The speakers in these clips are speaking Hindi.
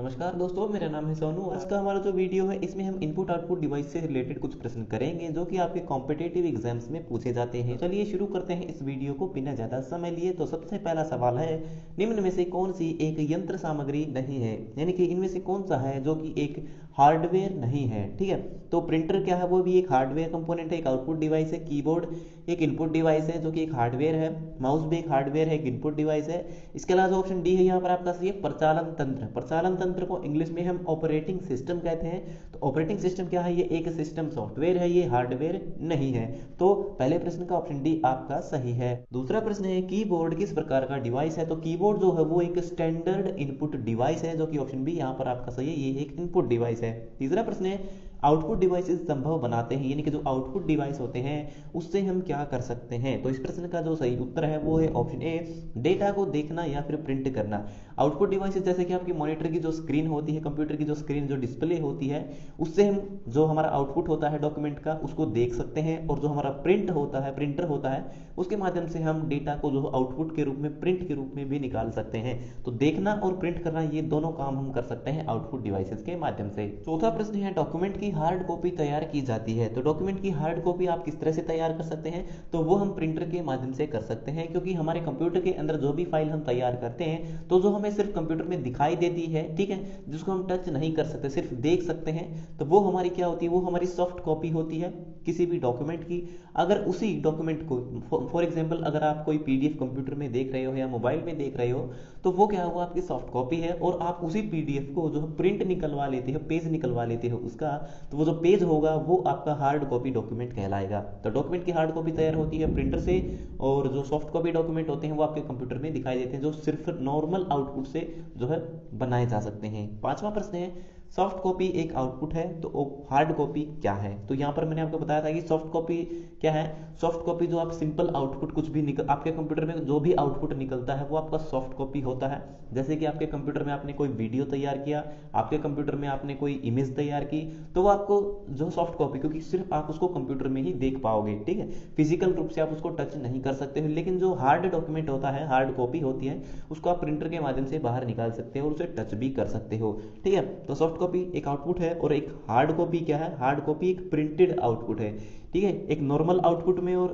नमस्कार दोस्तों, मेरा नाम है सोनू। आज का हमारा जो वीडियो है इसमें हम इनपुट आउटपुट डिवाइस से रिलेटेड कुछ प्रश्न करेंगे जो कि आपके कॉम्पिटिटिव एग्जाम्स में पूछे जाते हैं। चलिए शुरू करते हैं इस वीडियो को बिना ज़्यादा समय लिए। तो सबसे पहला सवाल है, निम्न में से कौन सी एक यंत्र सामग्री नहीं है, यानी कि इनमें से कौन सा है जो कि एक हार्डवेयर नहीं है। ठीक है, तो प्रिंटर क्या है, वो भी एक हार्डवेयर कंपोनेंट है, एक आउटपुट डिवाइस है। कीबोर्ड एक इनपुट डिवाइस है जो कि एक हार्डवेयर है। माउस भी एक हार्डवेयर है, एक इनपुट डिवाइस है। इसके अलावा जो ऑप्शन डी है यहाँ पर आपका सही है, प्रचालन तंत्र। प्रचालन तंत्र को इंग्लिश में हम ऑपरेटिंग सिस्टम कहते हैं। तो ऑपरेटिंग सिस्टम क्या है, ये एक सिस्टम सॉफ्टवेयर है, ये हार्डवेयर नहीं है। तो पहले प्रश्न का ऑप्शन डी आपका सही है। दूसरा प्रश्न है, कीबोर्ड किस प्रकार का डिवाइस है। तो कीबोर्ड जो है वो एक स्टैंडर्ड इनपुट डिवाइस है, जो कि ऑप्शन बी यहाँ पर आपका सही है, ये एक इनपुट डिवाइस है। तीसरा प्रश्न है, आउटपुट डिवाइसेस संभव बनाते हैं, यानी कि जो आउटपुट डिवाइस होते हैं उससे हम क्या कर सकते हैं। तो इस प्रश्न का जो सही उत्तर है वो है ऑप्शन ए, डेटा को देखना या फिर प्रिंट करना। आउटपुट डिवाइसेस जैसे कि आपकी मॉनिटर की जो स्क्रीन होती है, कंप्यूटर की जो स्क्रीन जो डिस्प्ले होती है, उससे हम जो हमारा आउटपुट होता है डॉक्यूमेंट का उसको देख सकते हैं। और जो हमारा प्रिंट होता है, प्रिंटर होता है, उसके माध्यम से हम डेटा को जो आउटपुट के रूप में, प्रिंट के रूप में भी निकाल सकते हैं। तो देखना और प्रिंट करना, ये दोनों काम हम कर सकते हैं आउटपुट डिवाइसेस के माध्यम से। चौथा प्रश्न है, डॉक्यूमेंट की हार्ड कॉपी तैयार की जाती है। तो डॉक्यूमेंट की हार्ड कॉपी आप किस तरह से तैयार कर सकते हैं, तो वो हम प्रिंटर के माध्यम से कर सकते हैं। क्योंकि हमारे कंप्यूटर के अंदर जो भी फाइल हम तैयार करते हैं, तो जो हमें सिर्फ कंप्यूटर में दिखाई देती है, ठीक है, जिसको हम टच नहीं कर सकते, सिर्फ देख सकते हैं, तो वो हमारी क्या होती है, वो हमारी सॉफ्ट कॉपी होती है किसी भी डॉक्यूमेंट की। अगर उसी डॉक्यूमेंट को फॉर एग्जांपल अगर आप कोई पीडीएफ कंप्यूटर में देख रहे हो या मोबाइल में देख रहे हो, तो वो क्या हुआ, आपकी सॉफ्ट कॉपी है। और आप उसी पीडीएफ को जो प्रिंट निकलवा लेते हो, पेज निकलवा लेते हो उसका, तो वो जो पेज होगा वो आपका हार्ड कॉपी डॉक्यूमेंट कहलाएगा। तो डॉक्यूमेंट की हार्ड कॉपी तैयार होती है प्रिंटर से, और जो सॉफ्ट कॉपी डॉक्यूमेंट होते हैं वो आपके कंप्यूटर में दिखाई देते हैं, जो सिर्फ नॉर्मल आउटपुट से जो है बनाए जा सकते हैं। पांचवा प्रश्न है, सॉफ्ट कॉपी एक आउटपुट है तो हार्ड कॉपी क्या है। तो यहां पर मैंने आपको बताया था कि सॉफ्ट कॉपी क्या है। सॉफ्ट कॉपी जो आप सिंपल आउटपुट कुछ भी निकल आपके कंप्यूटर में जो भी आउटपुट निकलता है वो आपका सॉफ्ट कॉपी होता है। जैसे कि आपके कंप्यूटर में आपने कोई वीडियो तैयार किया, आपके कंप्यूटर में आपने कोई इमेज तैयार की, तो वो आपको जो सॉफ्ट कॉपी, क्योंकि सिर्फ आप उसको कंप्यूटर में ही देख पाओगे, ठीक है, फिजिकल रूप से आप उसको टच नहीं कर सकते हो। लेकिन जो हार्ड डॉक्यूमेंट होता है, हार्ड कॉपी होती है, उसको आप प्रिंटर के माध्यम से बाहर निकाल सकते हो और उसे टच भी कर सकते हो। ठीक है, तो सॉफ्ट कॉपी एक आउटपुट है और एक हार्ड कॉपी क्या है, हार्ड कॉपी एक प्रिंटेड आउटपुट है। ठीक है, एक नॉर्मल आउटपुट में और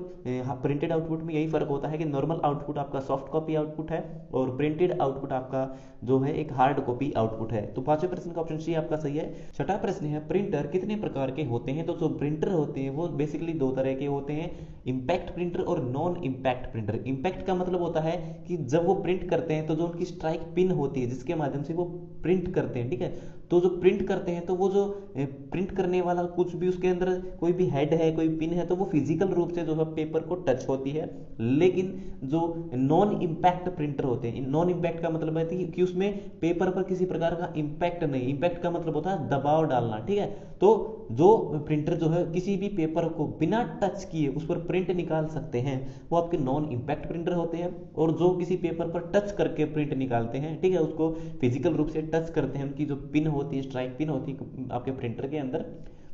प्रिंटेड आउटपुट में यही फर्क होता है कि नॉर्मल आउटपुट आपका सॉफ्ट कॉपी आउटपुट है और प्रिंटेड आउटपुट आपका जो है एक हार्ड कॉपी आउटपुट है। तो पांचवें प्रश्न का ऑप्शन सी आपका सही है। छठा प्रश्न है, प्रिंटर कितने प्रकार के होते हैं। तो जो प्रिंटर होते हैं वो बेसिकली दो तरह के होते हैं, इंपैक्ट प्रिंटर और नॉन इंपैक्ट प्रिंटर। इंपैक्ट का मतलब होता है कि जब वो प्रिंट करते हैं तो जो उनकी स्ट्राइक पिन होती है जिसके माध्यम से वो प्रिंट करते हैं, ठीक है, तो जो प्रिंट करते हैं तो वो जो प्रिंट करने वाला कुछ भी उसके अंदर कोई भी हेड है, कोई पिन है, तो वो फिजिकल रूप से जो है पेपर को टच होती है। लेकिन जो नॉन इंपैक्ट प्रिंटर होते हैं, नॉन इंपैक्ट का मतलब है कि उसमें पेपर पर किसी प्रकार का इंपैक्ट नहीं। इंपैक्ट का मतलब होता है दबाव डालना, ठीक है। तो जो प्रिंटर जो है किसी भी पेपर को बिना टच किए उस पर प्रिंट निकाल सकते हैं, वो आपके नॉन इंपैक्ट प्रिंटर होते हैं। और जो किसी पेपर पर टच करके प्रिंट निकालते हैं, ठीक है, उसको फिजिकल रूप से टच करते हैं, उनकी जो पिन होती है, स्ट्राइक पिन होती है आपके प्रिंटर के अंदर,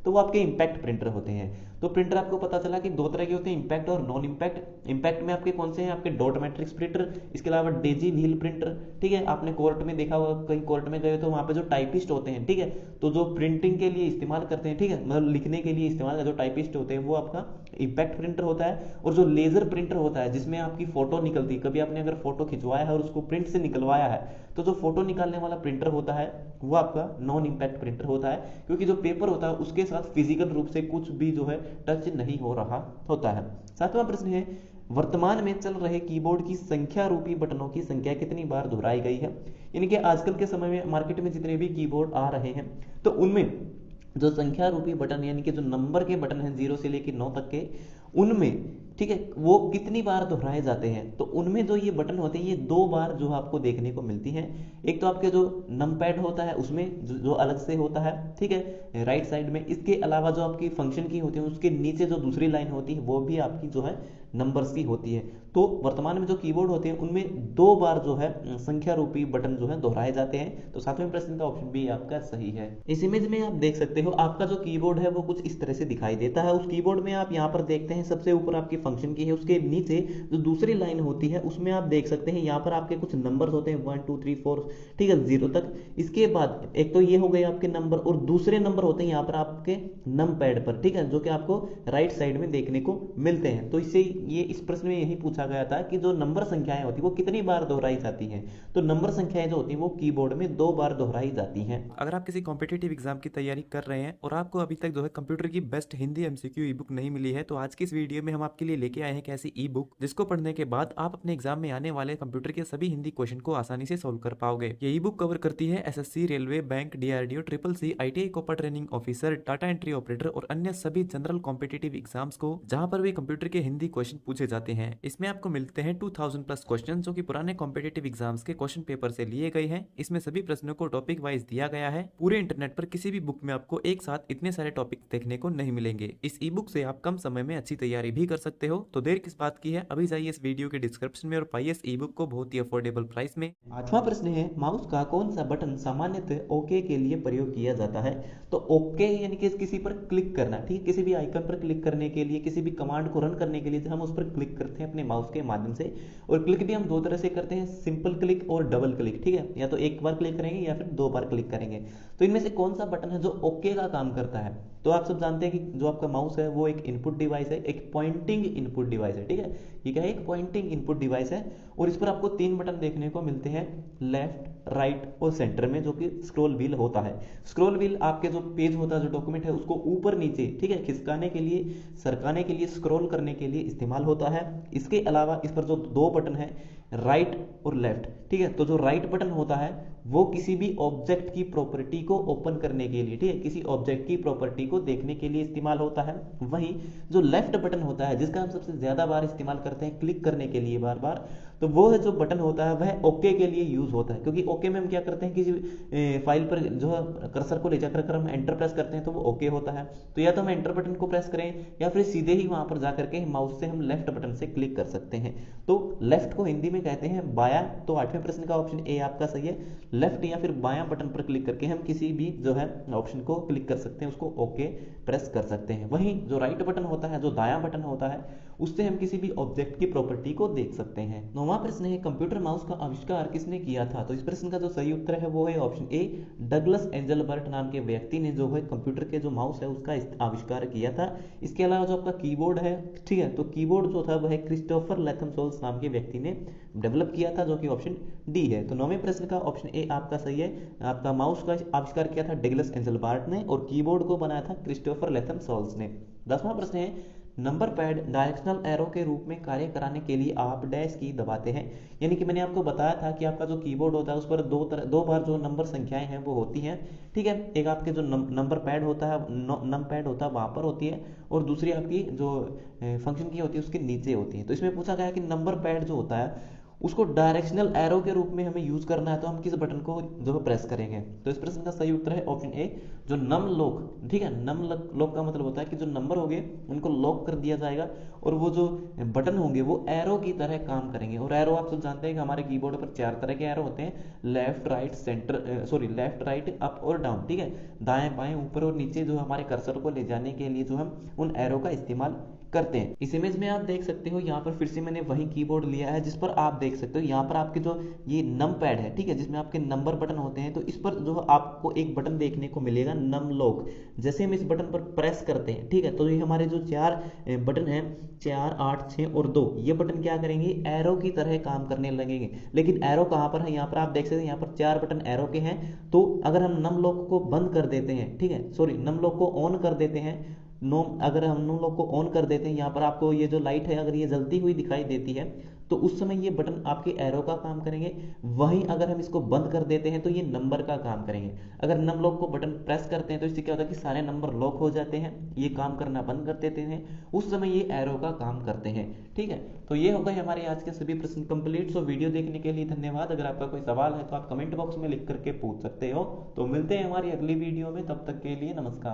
तो वो आपके इंपैक्ट प्रिंटर होते हैं। तो प्रिंटर आपको पता चला कि दो तरह के होते हैं, इंपैक्ट और नॉन इंपैक्ट। इंपैक्ट में आपके कौन से हैं, आपके डॉट मैट्रिक्स प्रिंटर, इसके अलावा डेजी व्हील प्रिंटर, ठीक है। आपने कोर्ट में देखा होगा, कहीं कोर्ट में गए तो वहां पे जो टाइपिस्ट होते हैं, ठीक है, तो जो प्रिंटिंग के लिए इस्तेमाल करते हैं, ठीक है, मतलब लिखने के लिए इस्तेमाल जो टाइपिस्ट होते हैं वो आपका इंपैक्ट प्रिंटर होता है। और जो लेजर प्रिंटर होता है जिसमें आपकी फोटो निकलती है, कभी आपने अगर फोटो खिंचवाया है और उसको प्रिंट से निकलवाया है, तो जो फोटो निकालने वाला प्रिंटर होता है वो आपका नॉन इंपैक्ट प्रिंटर होता है। क्योंकि जो पेपर होता है उसके साथ फिजिकल रूप से कुछ भी जो है टच नहीं हो रहा होता है। सातवां प्रश्न है, वर्तमान में चल रहे कीबोर्ड की संख्या रूपी बटनों की संख्या कितनी बार दोहराई गई है। यानी कि आजकल के समय में मार्केट में जितने भी कीबोर्ड आ रहे हैं, तो उनमें जो संख्या रूपी बटन, यानी कि जो नंबर के बटन हैं 0 से लेकर 9 तक के, उनमें, ठीक है, वो कितनी बार दोहराए जाते हैं। तो उनमें जो ये बटन होते हैं ये दो बार जो आपको देखने को मिलती हैं। एक तो आपके जो नम पैड होता है उसमें जो अलग से होता है, ठीक है, राइट साइड में। इसके अलावा जो आपकी फंक्शन की होती है उसके नीचे जो दूसरी लाइन होती है वो भी आपकी जो है नंबर्स की होती है। तो वर्तमान में जो कीबोर्ड होते हैं उनमें दो बार जो है संख्या रूपी बटन जो है दोहराए जाते हैं। तो सातवें प्रश्न का ऑप्शन बी आपका सही है। इस इमेज में आप देख सकते हो आपका जो कीबोर्ड है वो कुछ इस तरह से दिखाई देता है। उस कीबोर्ड में आप यहाँ पर देखते हैं सबसे ऊपर आपकी फंक्शन की है उसके नीचे जो दूसरी लाइन होती है उसमें आप देख सकते हैं यहाँ पर आपके कुछ नंबर होते हैं 1 2 3 4, ठीक है, 0 तक। इसके बाद एक तो ये हो गए आपके नंबर, और दूसरे नंबर होते हैं यहाँ पर आपके नम पैड पर, ठीक है, जो कि आपको राइट साइड में देखने को मिलते हैं। तो इससे ये इस प्रश्न में यही पूछा गया था कि जो नंबर संख्याएं होती है वो कितनी बार दोहराई जाती हैं। तो नंबर संख्याएं जो होती हैं वो कीबोर्ड में 2 बार दोहराई जाती हैं। अगर आप किसी कॉम्पिटिटिव एग्जाम की तैयारी कर रहे हैं और आपको अभी तक जो है कंप्यूटर की बेस्ट हिंदी एमसीक्यू ई बुक नहीं मिली है, तो आज की इस वीडियो में हम आपके लिए लेके आए हैं एक ऐसी ई बुक जिसको पढ़ने के बाद आप अपने एग्जाम में आने वाले कंप्यूटर के सभी हिंदी क्वेश्चन को आसानी से सोल्व कर पाओगे। ये ई बुक कवर करती है SSC, railway, bank, DRDO, triple C, ITI कॉपर training officer, data entry operator और अन्य सभी जनरल कॉम्पिटिटिव एग्जाम्स को जहां पर भी कंप्यूटर के हिंदी क्वेश्चन पूछे जाते हैं। इसमें आपको मिलते हैं 2000 प्लस क्वेश्चन जो कि पुराने कॉम्पिटिटिव एग्जाम्स के क्वेश्चन पेपर से लिए गए हैं। इसमें सभी प्रश्नों को टॉपिक वाइज दिया गया है। पूरे इंटरनेट पर किसी भी बुक में आपको एक साथ इतने सारे टॉपिक देखने को नहीं मिलेंगे। इस ई बुक से आप कम समय में अच्छी तैयारी भी कर सकते हो। तो देर किस बात की है, अभी जाइए इस वीडियो के डिस्क्रिप्शन में और पाइए इस ई बुक को बहुत ही अफोर्डेबल प्राइस में। 8वां प्रश्न है, माउस का कौन सा बटन सामान्यतः ओके के लिए प्रयोग किया जाता है। तो ओके यानी कि किसी पर क्लिक करना, ठीक है, किसी भी आइकन पर क्लिक करने के लिए, किसी भी कमांड को रन करने के लिए हम उस पर क्लिक करते हैं अपने माउस के माध्यम से। और क्लिक भी हम 2 तरह से करते हैं, सिंपल क्लिक और डबल क्लिक, ठीक है, या तो एक बार क्लिक करेंगे या फिर 2 बार क्लिक करेंगे। तो इनमें से कौन सा बटन है जो ओके का काम करता है। तो आप सब जानते हैं कि जो आपका माउस है वो एक इनपुट डिवाइस है, एक पॉइंटिंग इनपुट डिवाइस है, ठीक है, ये क्या है, एक पॉइंटिंग इनपुट डिवाइस है। और इस पर आपको 3 बटन देखने को मिलते हैं, लेफ्ट, राइट और सेंटर में, जो कि स्क्रॉल व्हील होता है। स्क्रॉल व्हील आपके जो पेज होता है, जो डॉक्यूमेंट है, उसको ऊपर नीचे, ठीक है, खिसकाने के लिए, सरकाने के लिए, स्क्रॉल करने के लिए इस्तेमाल होता है। इसके अलावा इस पर जो 2 बटन है, राइट और लेफ्ट, ठीक है, तो जो राइट बटन होता है वो किसी भी ऑब्जेक्ट की प्रॉपर्टी को ओपन करने के लिए, ठीक है, किसी ऑब्जेक्ट की प्रॉपर्टी को देखने के लिए इस्तेमाल होता है। वहीं जो लेफ्ट बटन होता है, जिसका हम सबसे ज्यादा बार इस्तेमाल करते हैं क्लिक करने के लिए बार बार, तो वो है जो बटन होता है वह ओके के लिए यूज होता है। क्योंकि ओके में हम क्या करते हैं, किसी फाइल पर जो है कर्सर को ले जाकर हम एंटर प्रेस करते हैं तो वो ओके होता है। तो या तो हम एंटर बटन को प्रेस करें या फिर सीधे ही वहां पर जाकर के माउस से हम लेफ्ट बटन से क्लिक कर सकते हैं। तो लेफ्ट को हिंदी में कहते हैं बाया। तो 8वें प्रश्न का ऑप्शन ए आपका सही है। लेफ्ट या फिर बायां बटन पर क्लिक करके हम किसी भी जो है ऑप्शन को क्लिक कर सकते हैं, उसको ओके प्रेस कर सकते हैं। वहीं जो राइट बटन होता है, जो दायां बटन होता है, उससे हम किसी भी ऑब्जेक्ट की प्रॉपर्टी को देख सकते हैं। 9वां प्रश्न है, कंप्यूटर माउस का आविष्कार किसने किया था। तो इस प्रश्न का जो सही उत्तर है वो है ऑप्शन ए, डगलस एंजलबर्ट नाम के व्यक्ति ने जो है कंप्यूटर के जो माउस है उसका आविष्कार किया था। इसके अलावा जो आपका कीबोर्ड है, ठीक है, तो कीबोर्ड जो था वह क्रिस्टोफर लेथम-सोल्स नाम के व्यक्ति ने डेवलप किया था, जो कि ऑप्शन डी है। तो 9वें प्रश्न का ऑप्शन ए आपका सही है। आपका माउस का आविष्कार किया था डगलस एंजलबर्ट ने और कीबोर्ड को बनाया था क्रिस्टोफर लेथम-सोल्स ने। 10वां प्रश्न है, नंबर पैड डायरेक्शनल एरो के रूप में कार्य कराने के लिए आप डैश की दबाते हैं। यानी कि मैंने आपको बताया था कि आपका जो कीबोर्ड होता है उस पर 2 बार जो नंबर संख्याएं हैं वो होती हैं, ठीक है। एक आपके जो नंबर पैड होता है, नम पैड होता है, वहां पर होती है, और दूसरी आपकी जो फंक्शन की होती है उसके नीचे होती है। तो इसमें पूछा गया कि नंबर पैड जो होता है उसको डायरेक्शनल एरो के रूप में हमें यूज करना है, तो हम किस बटन को जो है प्रेस करेंगे। तो इस प्रश्न का सही उत्तर है ऑप्शन ए, जो नम लॉक, ठीक है, नम लॉक का मतलब होता है कि जो नंबर होंगे उनको लॉक कर दिया जाएगा और वो जो बटन होंगे वो एरो की तरह काम करेंगे। और एरो आप सब जानते हैं कि हमारे कीबोर्ड पर 4 तरह के एरो होते हैं, left right centre, sorry left right up और डाउन, ठीक है, दाएं बाएं ऊपर और नीचे, जो हमारे कर्सर को ले जाने के लिए जो हम उन एरो का इस्तेमाल करते हैं। इस इमेज में आप देख सकते हो, यहाँ पर फिर से मैंने वही कीबोर्ड लिया है जिस पर आप देख सकते हो यहाँ पर आपके जो ये नम पैड है, ठीक है, जिसमें आपके नंबर बटन होते हैं, तो इस पर जो आपको एक बटन देखने को मिलेगा नम लॉक। जैसे हम इस बटन पर प्रेस करते हैं, ठीक है, तो ये हमारे जो 4 बटन हैं, 4 8 6 और 2, ये बटन क्या करेंगे, एरो की तरह काम करने लगेंगे। लेकिन एरो कहाँ पर है, यहाँ पर आप देख सकते हैं, यहाँ पर 4 बटन एरो के हैं। तो अगर हम नम लॉक को बंद कर देते हैं, ठीक है, सॉरी, नम लॉक को ऑन कर देते हैं, अगर हम नम लॉक को ऑन कर देते हैं, यहाँ पर आपको ये जो लाइट है अगर ये जलती हुई दिखाई देती है तो उस समय ये बटन आपके एरो का काम करेंगे। वहीं अगर हम इसको बंद कर देते हैं तो ये नंबर का काम करेंगे। अगर नम लॉक को बटन प्रेस करते हैं तो इससे क्या होता है कि सारे नंबर लॉक हो जाते हैं, ये काम करना बंद कर देते हैं, उस समय ये एरो का काम करते हैं, ठीक है। तो ये हो गए हमारे आज के सभी प्रश्न कंप्लीट। सो वीडियो देखने के लिए धन्यवाद। अगर आपका कोई सवाल है तो आप कमेंट बॉक्स में लिख करके पूछ सकते हो। तो मिलते हैं हमारी अगली वीडियो में, तब तक के लिए नमस्कार।